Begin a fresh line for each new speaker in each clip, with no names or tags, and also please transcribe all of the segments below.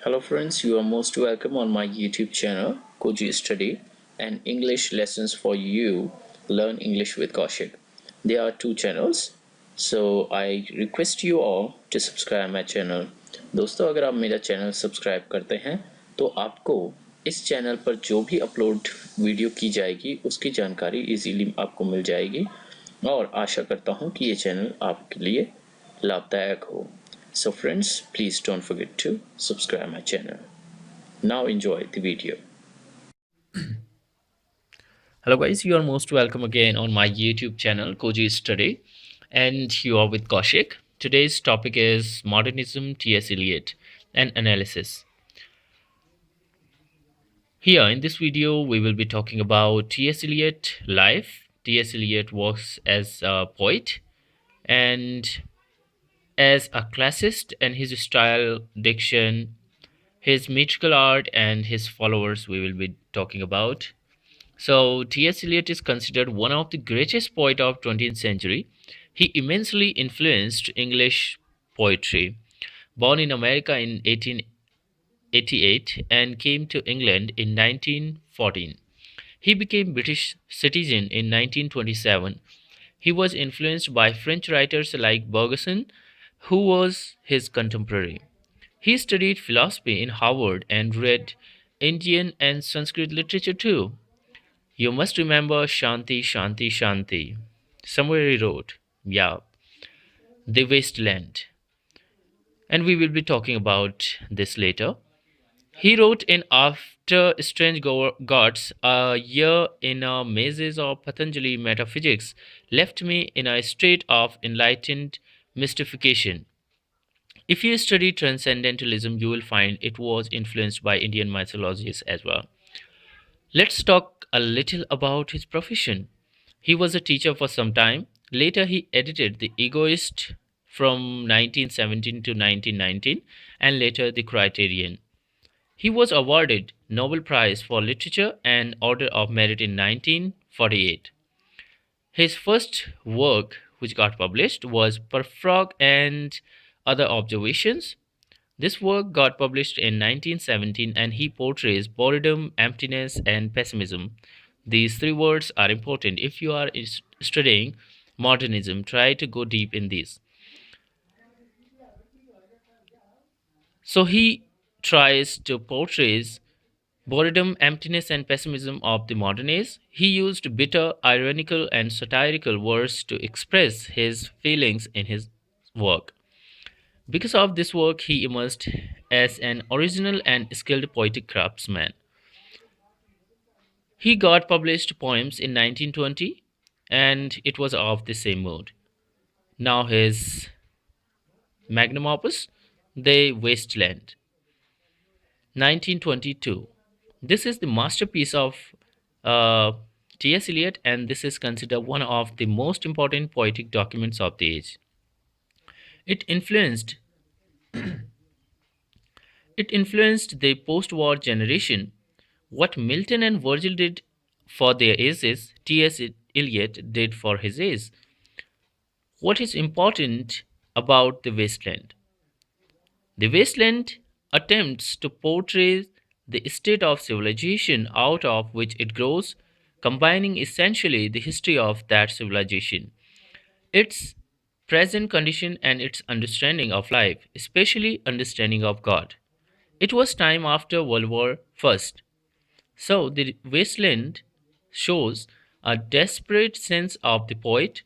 Hello friends, you are most welcome on my YouTube channel, Koji Study and English Lessons for You, Learn English with Kaushik. There are two channels, so I request you all to subscribe my channel. दोस्तों अगर आप मेरा channel subscribe करते हैं तो आपको इस channel पर जो भी अपलोड वीडियो की जाएगी उसकी जानकारी इजीली आपको मिल जाएगी और आशा करता हूँ कि ये चैनल आपके लिए लाभदायक हो. So friends, please don't forget to subscribe my channel. Now enjoy the video.
Hello guys, you are most welcome again on my YouTube channel Koji Study and you are with Kaushik. Today's topic is Modernism T.S. Eliot and Analysis. Here in this video we will be talking about T.S. Eliot life. T.S. Eliot works as a poet and as a classicist, and his style, diction, his metrical art and his followers we will be talking about. So T.S. Eliot is considered one of the greatest poets of 20th century. He immensely influenced English poetry. Born in America in 1888 and came to England in 1914. He became British citizen in 1927. He was influenced by French writers like Bergson, who was his contemporary. He studied philosophy in Harvard and read Indian and Sanskrit literature too. You must remember Shanti, Shanti, Shanti. Somewhere he wrote, yeah, the wasteland. And we will be talking about this later. He wrote in After Strange Gods, a year in a mazes of Patanjali metaphysics left me in a state of enlightened mystification. If you study transcendentalism, you will find it was influenced by Indian mythologies as well. Let's talk a little about his profession. He was a teacher for some time. Later, he edited The Egoist from 1917 to 1919 and later The Criterion. He was awarded Nobel Prize for Literature and Order of Merit in 1948. His first work, which got published, was Perfrog and Other Observations. This work got published in 1917 and he portrays boredom, emptiness, and pessimism. These three words are important. If you are studying modernism, try to go deep in these. So he tries to portray boredom, emptiness, and pessimism of the modern age. He used bitter, ironical, and satirical words to express his feelings in his work. Because of this work, he emerged as an original and skilled poetic craftsman. He got published poems in 1920 and it was of the same mood. Now his magnum opus, The Wasteland, 1922. This is the masterpiece of uh, T.S. Eliot and this is considered one of the most important poetic documents of the age. It influenced the post-war generation. What Milton and Virgil did for their ages, T.S. Eliot did for his age. What is important about the wasteland? The wasteland attempts to portray the state of civilization out of which it grows, combining essentially the history of that civilization, its present condition, and its understanding of life, especially understanding of God. It was time after World War I. So the wasteland shows a desperate sense of the poet,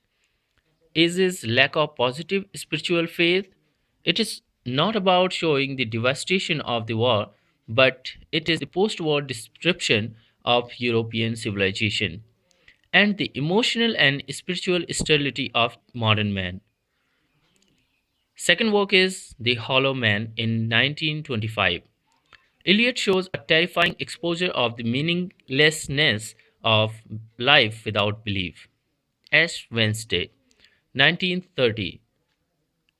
is his lack of positive spiritual faith. It is not about showing the devastation of the war, but it is the post war description of European civilization and the emotional and spiritual sterility of modern man. Second work is The Hollow Man in 1925. Eliot shows a terrifying exposure of the meaninglessness of life without belief. Ash Wednesday, 1930.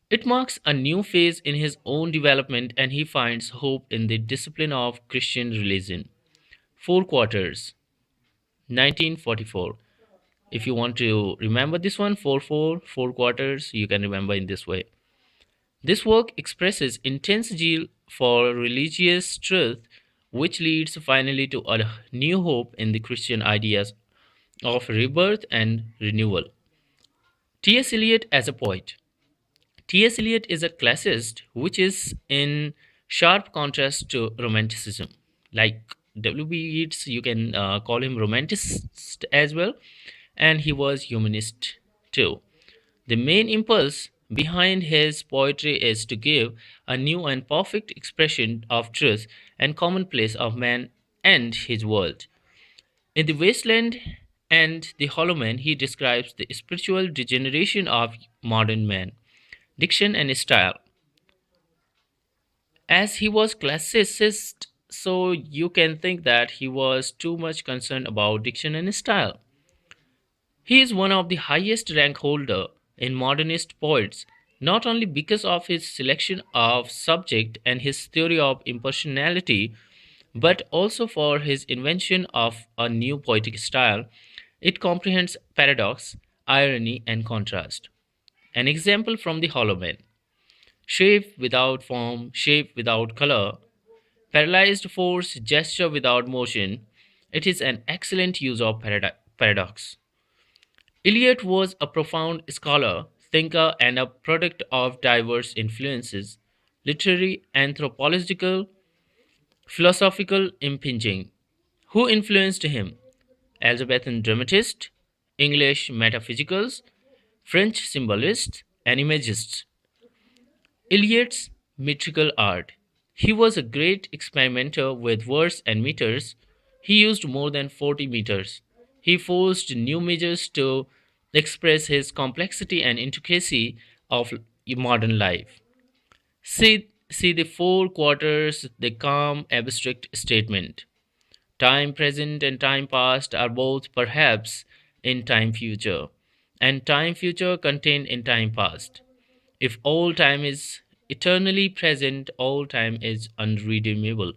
It marks a new phase in his own development and he finds hope in the discipline of Christian religion. Four Quarters, 1944. If you want to remember this one, 4 quarters, you can remember in this way. This work expresses intense zeal for religious truth, which leads finally to a new hope in the Christian ideas of rebirth and renewal. T.S. Eliot as a poet. T.S. Eliot is a classicist, which is in sharp contrast to Romanticism. Like W.B. Yeats, you can call him Romanticist as well, and he was humanist too. The main impulse behind his poetry is to give a new and perfect expression of truth and commonplace of man and his world. In The Wasteland and The Hollow Man, he describes the spiritual degeneration of modern man, diction and style. As he was classicist, so you can think that he was too much concerned about diction and style. He is one of the highest rank holder in modernist poets, not only because of his selection of subject and his theory of impersonality, but also for his invention of a new poetic style. It comprehends paradox, irony, and contrast. An example from The Hollow Man: shape without form, shape without color, paralyzed force, gesture without motion. It is an excellent use of paradox. Eliot was a profound scholar, thinker, and a product of diverse influences: literary, anthropological, philosophical impinging. Who influenced him? Elizabethan dramatists, English metaphysicals, French symbolists, and imagists. Eliot's metrical art. He was a great experimenter with words and meters. He used more than 40 meters. He forced new measures to express his complexity and intricacy of modern life. See the four quarters, the calm abstract statement. Time present and time past are both perhaps in time future, and time future contained in time past. If all time is eternally present, all time is unredeemable.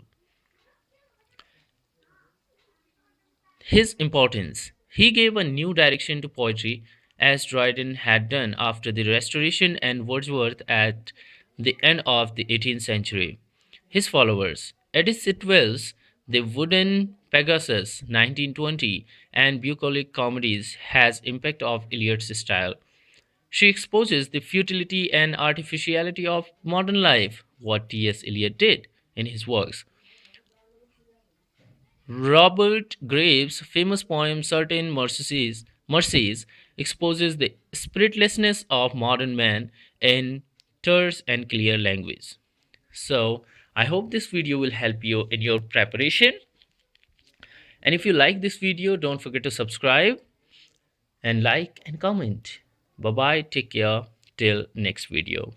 His importance. He gave a new direction to poetry, as Dryden had done after the Restoration and Wordsworth at the end of the 18th century. His followers. Edith Sitwell's The Wooden Pegasus 1920 and bucolic comedies has impact of Eliot's style. She exposes the futility and artificiality of modern life, what T.S. Eliot did in his works. Robert Graves' famous poem Certain Mercies exposes the spiritlessness of modern man in terse and clear language. So, I hope this video will help you in your preparation. And if you like this video, don't forget to subscribe and like and comment. Bye bye. Take care. Till next video.